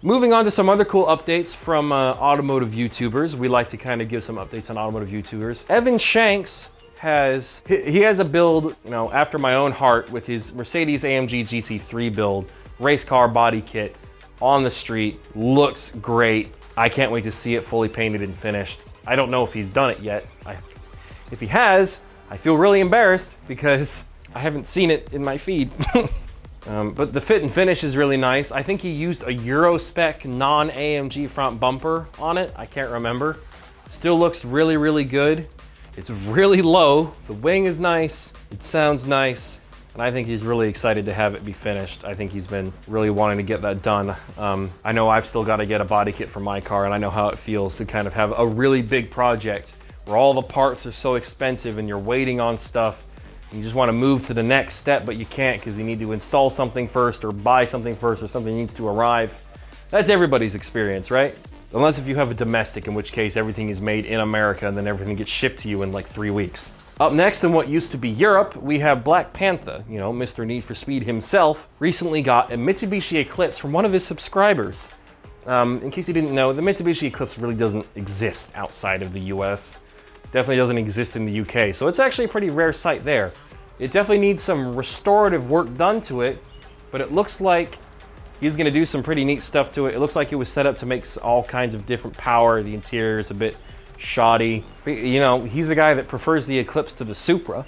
Moving on to some other cool updates from automotive YouTubers. We like to kind of give some updates on automotive YouTubers. Evan Shanks has a build, you know, after my own heart with his Mercedes-AMG GT3 build, race car body kit on the street. Looks great. I can't wait to see it fully painted and finished. I don't know if he's done it yet. If he has, I feel really embarrassed because I haven't seen it in my feed. But the fit and finish is really nice. I think he used a Euro spec non-AMG front bumper on it. I can't remember. Still looks really, really good. It's really low. The wing is nice. It sounds nice. And I think he's really excited to have it be finished. I think he's been really wanting to get that done. I know I've still got to get a body kit for my car, and I know how it feels to kind of have a really big project where all the parts are so expensive and you're waiting on stuff. You just want to move to the next step, but you can't because you need to install something first or buy something first or something needs to arrive. That's everybody's experience, right? Unless if you have a domestic, in which case everything is made in America and then everything gets shipped to you in like 3 weeks. Up next in what used to be Europe, we have Black Panther, you know, Mr. Need for Speed himself, recently got a Mitsubishi Eclipse from one of his subscribers. In case you didn't know, the Mitsubishi Eclipse really doesn't exist outside of the US. Definitely doesn't exist in the UK, so it's actually a pretty rare sight there. It definitely needs some restorative work done to it, but it looks like he's gonna do some pretty neat stuff to it. It looks like it was set up to make all kinds of different power. The interior is a bit shoddy. But, you know, he's a guy that prefers the Eclipse to the Supra,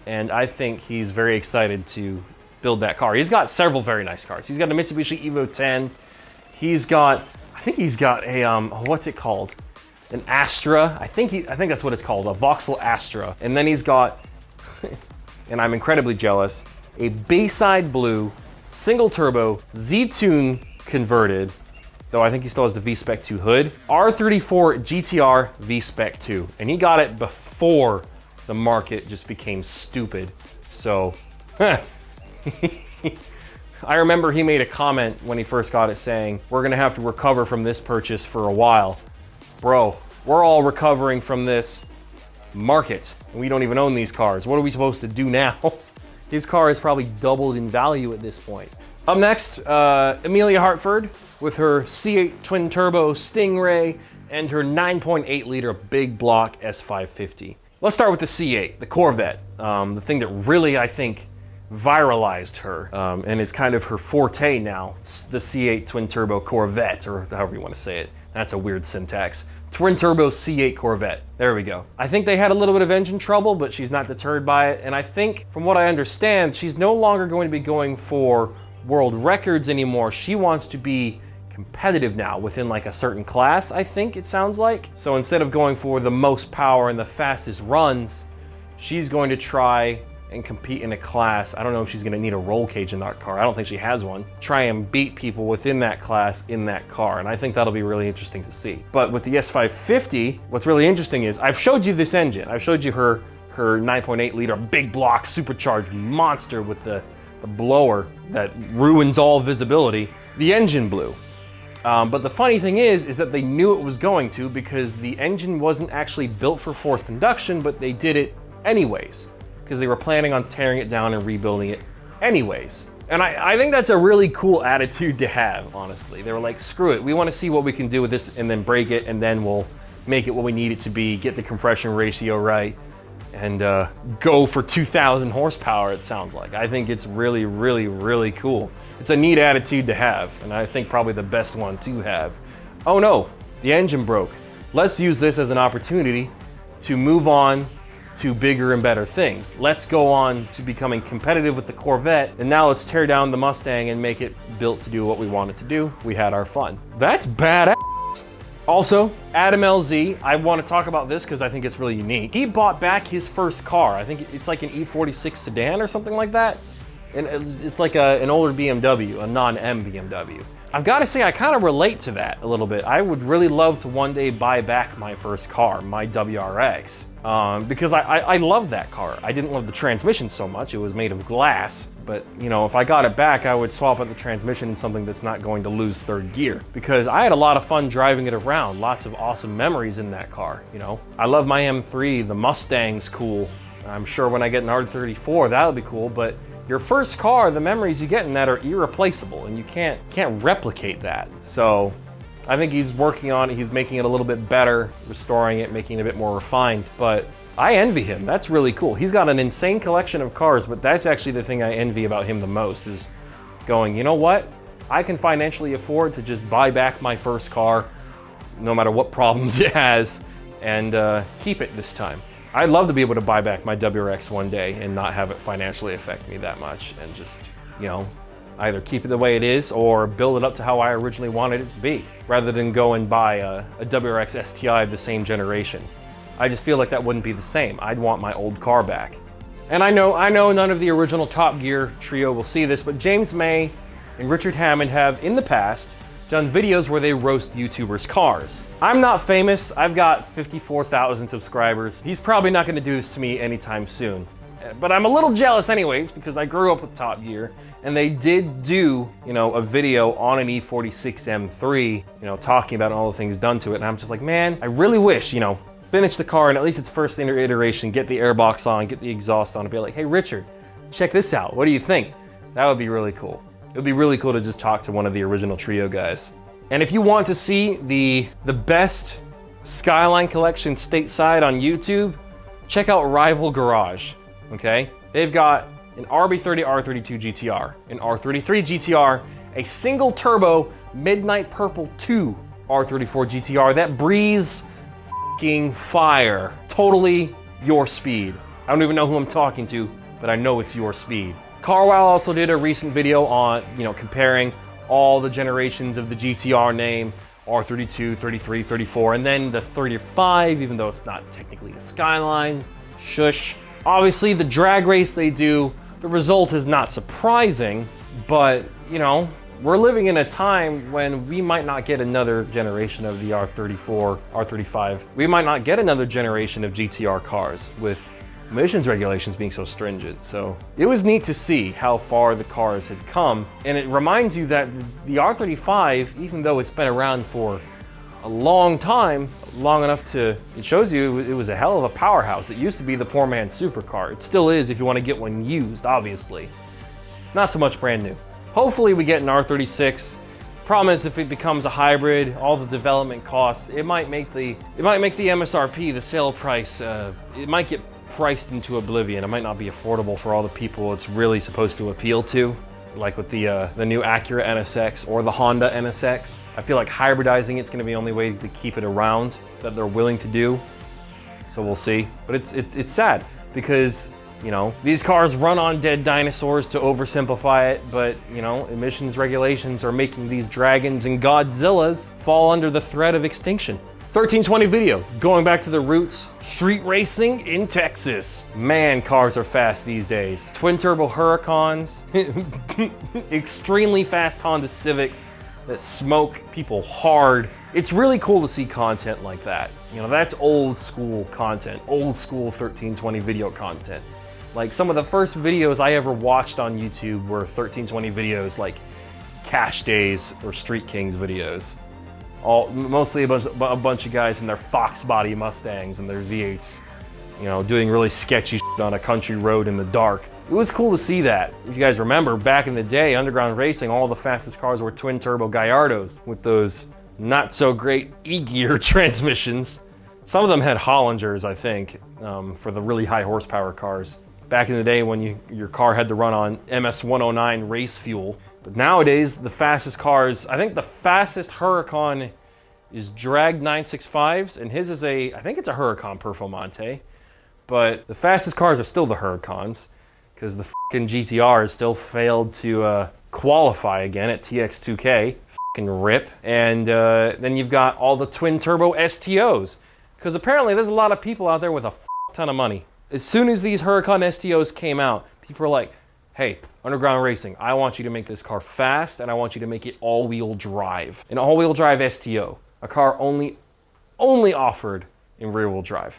and I think he's very excited to build that car. He's got several very nice cars. He's got a Mitsubishi Evo 10. He's got, I think he's got a, what's it called? An Astra. I think that's what it's called, a Vauxhall Astra. And then he's got, and I'm incredibly jealous, a Bayside Blue, single turbo, Z-Tune converted, though I think he still has the V-Spec 2 hood, R34 GTR V-Spec 2. And he got it before the market just became stupid. So, I remember he made a comment when he first got it saying, we're gonna have to recover from this purchase for a while. Bro, we're all recovering from this market. We don't even own these cars. What are we supposed to do now? His car has probably doubled in value at this point. Up next, Emilia Hartford with her C8 twin turbo Stingray and her 9.8 liter big block S550. Let's start with the C8, the Corvette, the thing that really, I think, viralized her and is kind of her forte now, the C8 twin turbo Corvette, or however you want to say it. That's a weird syntax. Twin turbo C8 Corvette. There we go. I think they had a little bit of engine trouble, but she's not deterred by it. And I think, from what I understand, she's no longer going to be going for world records anymore. She wants to be competitive now within like a certain class, I think it sounds like. So instead of going for the most power and the fastest runs, she's going to try and compete in a class. I don't know if she's gonna need a roll cage in that car. I don't think she has one. Try and beat people within that class in that car. And I think that'll be really interesting to see. But with the S550, what's really interesting is I've showed you this engine. I've showed you her 9.8 liter big block supercharged monster with the blower that ruins all visibility. The engine blew. But the funny thing is that they knew it was going to, because the engine wasn't actually built for forced induction, but they did it anyways, because they were planning on tearing it down and rebuilding it anyways. And I think that's a really cool attitude to have, honestly. They were like, screw it, we want to see what we can do with this and then break it, and then we'll make it what we need it to be, get the compression ratio right, and go for 2,000 horsepower, it sounds like. I think it's really, really, really cool. It's a neat attitude to have, and I think probably the best one to have. Oh no, the engine broke. Let's use this as an opportunity to move on to bigger and better things. Let's go on to becoming competitive with the Corvette, and now let's tear down the Mustang and make it built to do what we want it to do. We had our fun. That's badass. Also, Adam LZ, I want to talk about this because I think it's really unique. He bought back his first car. I think it's like an E46 sedan or something like that. And it's like an older BMW, a non-M BMW. I've got to say, I kind of relate to that a little bit. I would really love to one day buy back my first car, my WRX. Because I love that car. I didn't love the transmission so much. It was made of glass, but you know, if I got it back, I would swap out the transmission in something that's not going to lose third gear, because I had a lot of fun driving it around. Lots of awesome memories in that car, you know. I love my M3, the Mustang's cool. I'm sure when I get an R34, that'll be cool, but Your first car, the memories you get in that are irreplaceable, and you can't replicate that. So I think he's working on it. He's making it a little bit better, restoring it, making it a bit more refined, but I envy him. That's really cool. He's got an insane collection of cars, but that's actually the thing I envy about him the most, is going, you know what? I can financially afford to just buy back my first car, no matter what problems it has, and keep it this time. I'd love to be able to buy back my WRX one day and not have it financially affect me that much, and just, you know, either keep it the way it is or build it up to how I originally wanted it to be, rather than go and buy a WRX STI of the same generation. I just feel like that wouldn't be the same. I'd want my old car back. And I know none of the original Top Gear trio will see this, but James May and Richard Hammond have, in the past, done videos where they roast YouTubers' cars. I'm not famous. I've got 54,000 subscribers. He's probably not gonna do this to me anytime soon. But I'm a little jealous anyways, because I grew up with Top Gear, and they did do, you know, a video on an E46 M3, you know, talking about all the things done to it, and I'm just like, man, I really wish, you know, finish the car and at least its first iteration, get the airbox on, get the exhaust on, and be like, hey Richard, check this out, what do you think? That would be really cool. It would be really cool to just talk to one of the original trio guys. And if you want to see the best Skyline collection stateside on YouTube, check out Rival Garage, okay? They've got an RB30 R32 GTR, an R33 GTR, a single turbo Midnight Purple 2 R34 GTR that breathes fire. Totally your speed. I don't even know who I'm talking to, but I know it's your speed. Carwile also did a recent video on, you know, comparing all the generations of the GTR name, R32, 33, 34, and then the 35, even though it's not technically a Skyline. Shush. Obviously, the drag race they do, the result is not surprising, but, you know, we're living in a time when we might not get another generation of the R34, R35. We might not get another generation of GTR cars with emissions regulations being so stringent. So it was neat to see how far the cars had come. And it reminds you that the R35, even though it's been around for a long time, long enough to, it shows you it was a hell of a powerhouse. It used to be the poor man's supercar. It still is if you want to get one used, obviously. Not so much brand new. Hopefully we get an R36. Problem is, if it becomes a hybrid, all the development costs, it might make the MSRP, the sale price, it might get priced into oblivion. It might not be affordable for all the people it's really supposed to appeal to, like with the new Acura NSX or the Honda NSX. I feel like hybridizing it's going to be the only way to keep it around that they're willing to do. So we'll see. But it's sad because, you know, these cars run on dead dinosaurs, to oversimplify it, but, you know, emissions regulations are making these dragons and Godzillas fall under the threat of extinction. 1320 video, going back to the roots, street racing in Texas. Man, cars are fast these days. Twin turbo Huracans, extremely fast Honda Civics that smoke people hard. It's really cool to see content like that. You know, that's old school content, old school 1320 video content. Like, some of the first videos I ever watched on YouTube were 1320 videos, like Cash Days or Street Kings videos. Mostly a bunch of guys in their Fox body Mustangs and their V8s, you know, doing really sketchy shit on a country road in the dark. It was cool to see that. If you guys remember, back in the day, underground racing, all the fastest cars were twin turbo Gallardos with those not so great E-gear transmissions. Some of them had Hollingers, I think, for the really high horsepower cars. Back in the day when your car had to run on MS-109 race fuel. But nowadays, the fastest cars, I think the fastest Huracan is Drag 965s, and his is I think it's a Huracan Performante. But the fastest cars are still the Huracans, because the fucking GTR has still failed to qualify again at TX2K. Fucking rip. And then you've got all the twin turbo STOs, because apparently there's a lot of people out there with a ton of money. As soon as these Huracan STOs came out, people were like, hey, underground racing, I want you to make this car fast, and I want you to make it all-wheel drive. An all-wheel drive STO, a car only offered in rear-wheel drive.